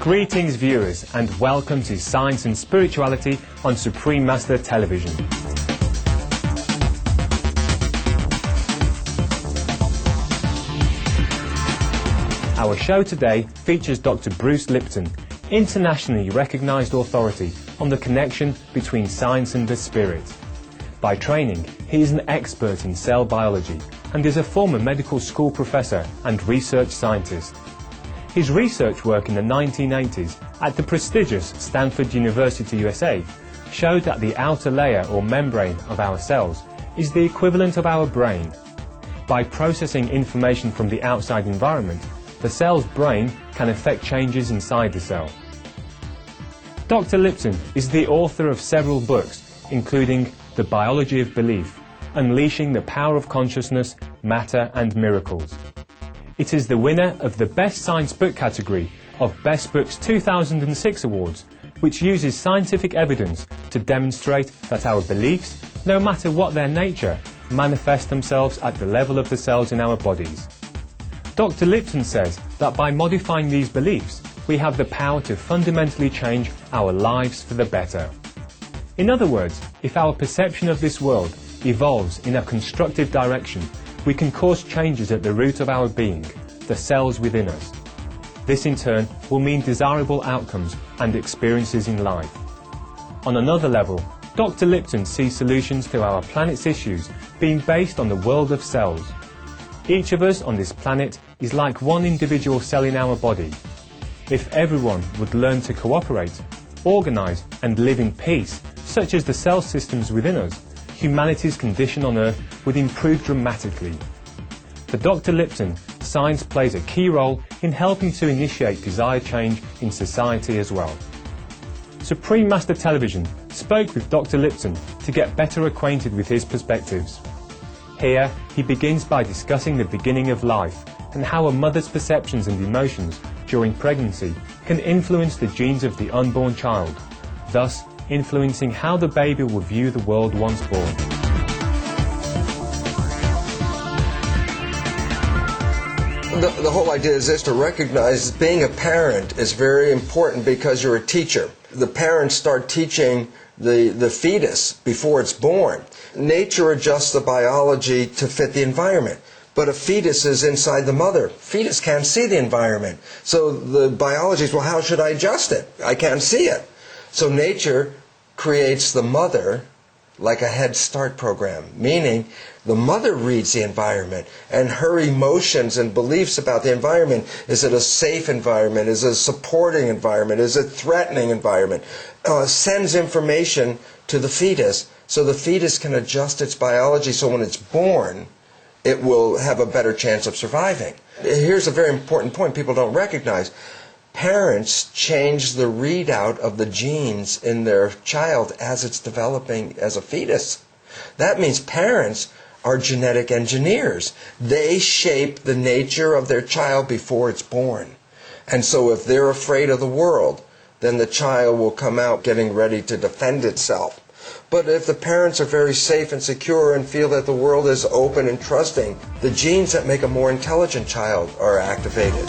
Greetings viewers, and welcome to Science and Spirituality on Supreme Master Television. Our show today features Dr. Bruce Lipton, internationally recognized authority on the connection between science and the spirit. By training, he is an expert in cell biology and is a former medical school professor and research scientist. His research work in the 1980s at the prestigious Stanford University, USA, showed that the outer layer or membrane of our cells is the equivalent of our brain. By processing information from the outside environment, the cell's brain can affect changes inside the cell. Dr. Lipton is the author of several books, including The Biology of Belief, Unleashing the Power of Consciousness, Matter and Miracles. It is the winner of the Best Science Book category of Best Books 2006 awards, which uses scientific evidence to demonstrate that our beliefs, no matter what their nature, manifest themselves at the level of the cells in our bodies. Dr. Lipton says that by modifying these beliefs, we have the power to fundamentally change our lives for the better. In other words, if our perception of this world evolves in a constructive direction, we can cause changes at the root of our being, the cells within us. This in turn will mean desirable outcomes and experiences in life. On another level, Dr. Lipton sees solutions to our planet's issues being based on the world of cells. Each of us on this planet is like one individual cell in our body. If everyone would learn to cooperate, organize and live in peace, such as the cell systems within us, humanity's condition on Earth would improve dramatically. For Dr. Lipton, science plays a key role in helping to initiate desired change in society as well. Supreme Master Television spoke with Dr. Lipton to get better acquainted with his perspectives. Here, he begins by discussing the beginning of life and how a mother's perceptions and emotions during pregnancy can influence the genes of the unborn child, thus influencing how the baby will view the world once born. The whole idea is this, to recognize being a parent is very important because you're a teacher. The parents start teaching the fetus before it's born. Nature adjusts the biology to fit the environment. But a fetus is inside the mother. Fetus can't see the environment. So the biology is, well, how should I adjust it? I can't see it. So nature creates the mother like a Head Start program, meaning the mother reads the environment and her emotions and beliefs about the environment. Is it a safe environment? Is it a supporting environment? Is it a threatening environment? Sends information to the fetus so the fetus can adjust its biology so when it's born, it will have a better chance of surviving. Here's a very important point people don't recognize. Parents change the readout of the genes in their child as it's developing as a fetus. That means parents are genetic engineers. They shape the nature of their child before it's born. And so if they're afraid of the world, then the child will come out getting ready to defend itself. But if the parents are very safe and secure and feel that the world is open and trusting, the genes that make a more intelligent child are activated.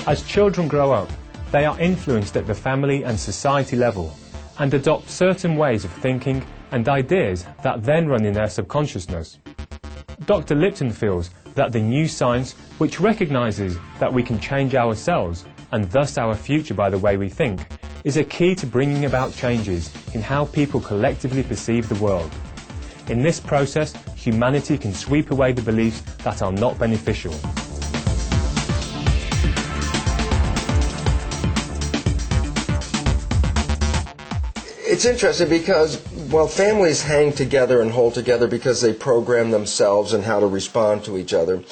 As children grow up, they are influenced at the family and society level and adopt certain ways of thinking and ideas that then run in their subconsciousness. Dr. Lipton feels that the new science, which recognizes that we can change ourselves and thus our future by the way we think, is a key to bringing about changes in how people collectively perceive the world. In this process, humanity can sweep away the beliefs that are not beneficial. It's interesting because, well, families hang together and hold together because they program themselves and how to respond to each other.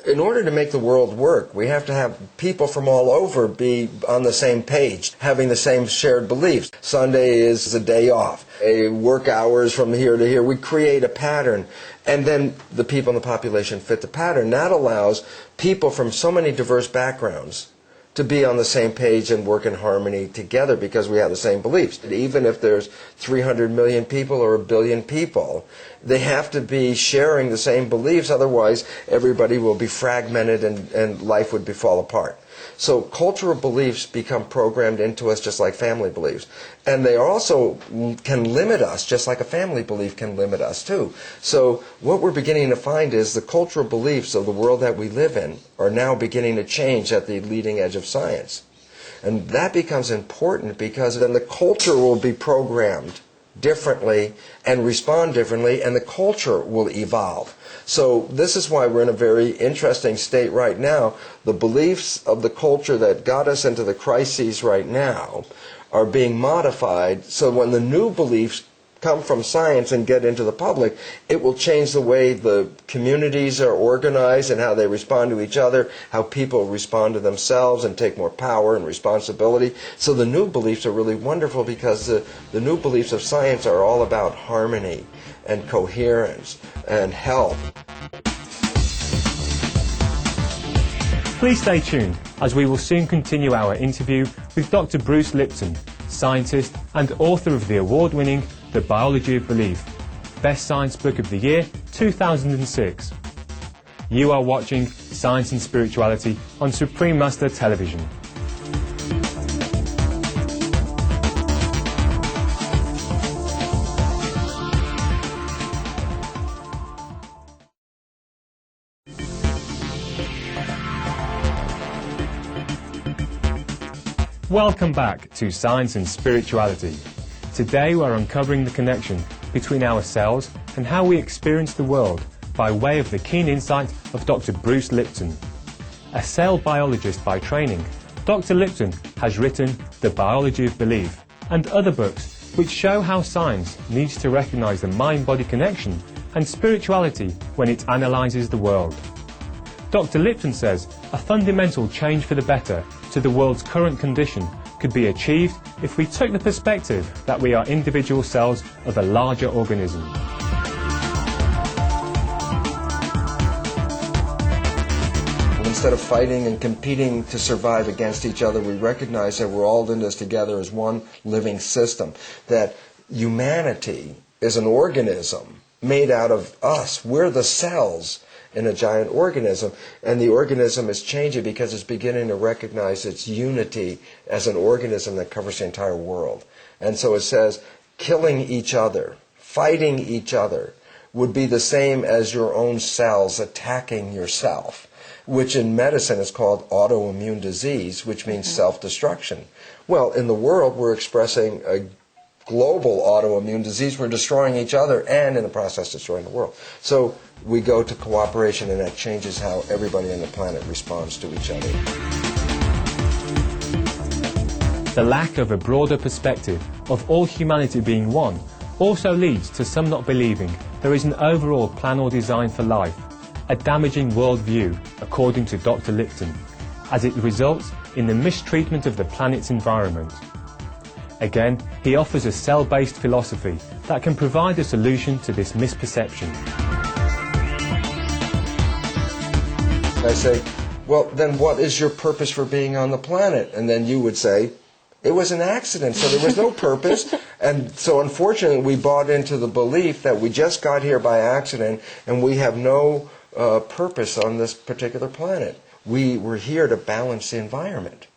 In order to make the world work, we have to have people from all over be on the same page, having the same shared beliefs. Sunday is a day off. Work hours from here to here. We create a pattern, and then the people in the population fit the pattern. That allows people from so many diverse backgrounds to be on the same page and work in harmony together because we have the same beliefs. Even if there's 300 million people or 1 billion people, they have to be sharing the same beliefs, otherwise everybody will be fragmented and life would fall apart. So cultural beliefs become programmed into us just like family beliefs. And they also can limit us just like a family belief can limit us too. So what we're beginning to find is the cultural beliefs of the world that we live in are now beginning to change at the leading edge of science. And that becomes important because then the culture will be programmed differently and respond differently, and the culture will evolve. So this is why we're in a very interesting state right now. The beliefs of the culture that got us into the crises right now are being modified, so when the new beliefs come from science and get into the public, it will change the way the communities are organized and how they respond to each other, how people respond to themselves and take more power and responsibility. So the new beliefs are really wonderful because the new beliefs of science are all about harmony and coherence and health. Please stay tuned as we will soon continue our interview with Dr. Bruce Lipton, scientist and author of the award-winning The Biology of Belief, Best Science Book of the Year 2006. You are watching Science and Spirituality on Supreme Master Television. Welcome back to Science and Spirituality. Today we're uncovering the connection between ourselves and how we experience the world by way of the keen insight of Dr. Bruce Lipton. A cell biologist by training, Dr. Lipton has written The Biology of Belief and other books which show how science needs to recognize the mind-body connection and spirituality when it analyzes the world. Dr. Lipton says a fundamental change for the better to the world's current condition could be achieved if we took the perspective that we are individual cells of a larger organism. Instead of fighting and competing to survive against each other, we recognize that we're all in this together as one living system, that humanity is an organism made out of us. We're the cells in a giant organism, and the organism is changing because it's beginning to recognize its unity as an organism that covers the entire world. And so it says killing each other, fighting each other, would be the same as your own cells attacking yourself, which in medicine is called autoimmune disease, which means self-destruction. Well, in the world, we're expressing a global autoimmune disease. We're destroying each other and in the process destroying the world. So we go to cooperation, and that changes how everybody on the planet responds to each other. The lack of a broader perspective of all humanity being one also leads to some not believing there is an overall plan or design for life, a damaging worldview, according to Dr. Lipton, as it results in the mistreatment of the planet's environment. Again, he offers a cell-based philosophy that can provide a solution to this misperception. I say, well, then what is your purpose for being on the planet? And then you would say, it was an accident, so there was no purpose. And so unfortunately, we bought into the belief that we just got here by accident and we have no purpose on this particular planet. We were here to balance the environment.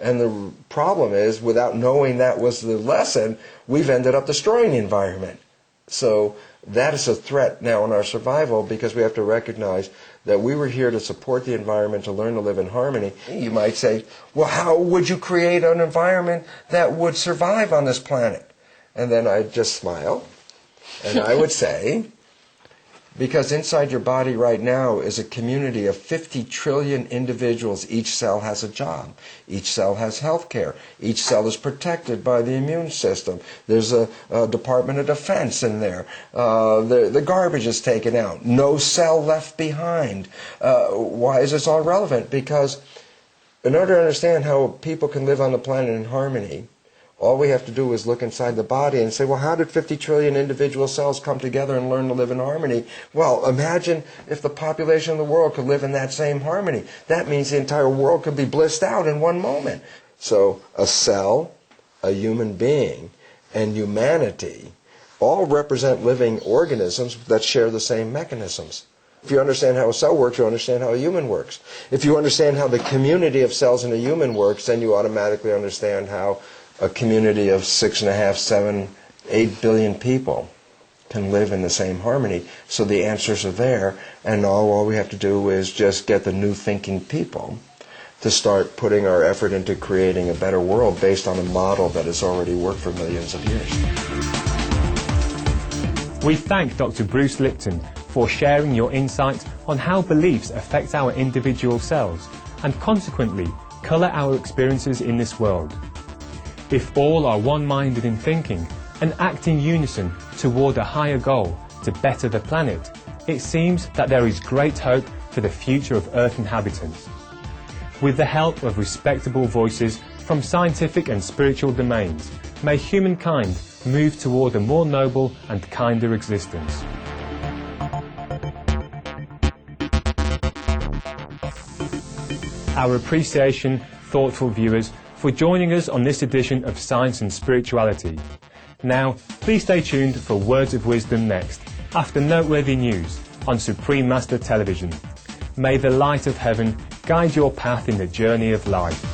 And the problem is, without knowing that was the lesson, we've ended up destroying the environment. So that is a threat now in our survival, because we have to recognize that we were here to support the environment, to learn to live in harmony. You might say, well, how would you create an environment that would survive on this planet? And then I'd just smile, and I would say, Because inside your body right now is a community of 50 trillion individuals. Each cell has a job. Each cell has health care. Each cell is protected by the immune system. There's a Department of Defense in there. The garbage is taken out. No cell left behind. Why is this all relevant? Because in order to understand how people can live on the planet in harmony, all we have to do is look inside the body and say, well, how did 50 trillion individual cells come together and learn to live in harmony? Well, imagine if the population of the world could live in that same harmony. That means the entire world could be blissed out in one moment. So a cell, a human being, and humanity all represent living organisms that share the same mechanisms. If you understand how a cell works, you understand how a human works. If you understand how the community of cells in a human works, then you automatically understand how a community of 6.5, 7, 8 billion people can live in the same harmony. So the answers are there, and all we have to do is just get the new thinking people to start putting our effort into creating a better world based on a model that has already worked for millions of years. We thank Dr. Bruce Lipton for sharing your insights on how beliefs affect our individual cells and consequently colour our experiences in this world. If all are one-minded in thinking and act in unison toward a higher goal to better the planet, it seems that there is great hope for the future of Earth inhabitants. With the help of respectable voices from scientific and spiritual domains, may humankind move toward a more noble and kinder existence. Our appreciation, thoughtful viewers, for joining us on this edition of Science and Spirituality. Now, please stay tuned for Words of Wisdom next, after noteworthy news on Supreme Master Television. May the light of heaven guide your path in the journey of life.